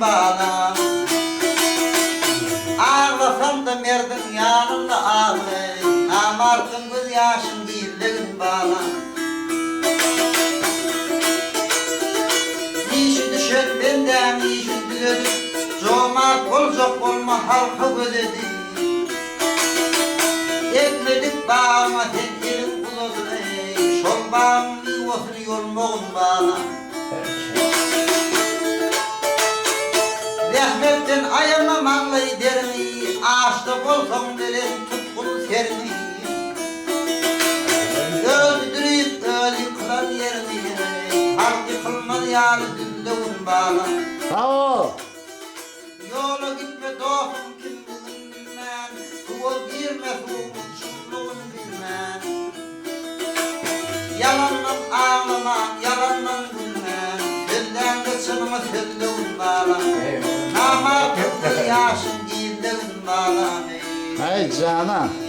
Bana ağlasam da merdin yanımda ağlay namartın göz yaşım birliğin bana işi düşer benden işi diledi cömert olacak olma halka böledi ekmedik bağıma tek yerim buladı şol bağımlı oturuyor muğun bana Rahmetten ayamam anlay derini Ağaçta bolsam derim tutkulu serini Öldürüp ölü kılan yerini Halk yıkılmadı yani düllüğün bağla Bravo. Yola gitme dostum kimliğin bilmem Tuğul girme tuğul çulluğun bilmem Yalandan ağlamam, yalandan gülmem Senden geçinime söylüğün bağla Namartın yaşın giydiğin bağla Hey canım.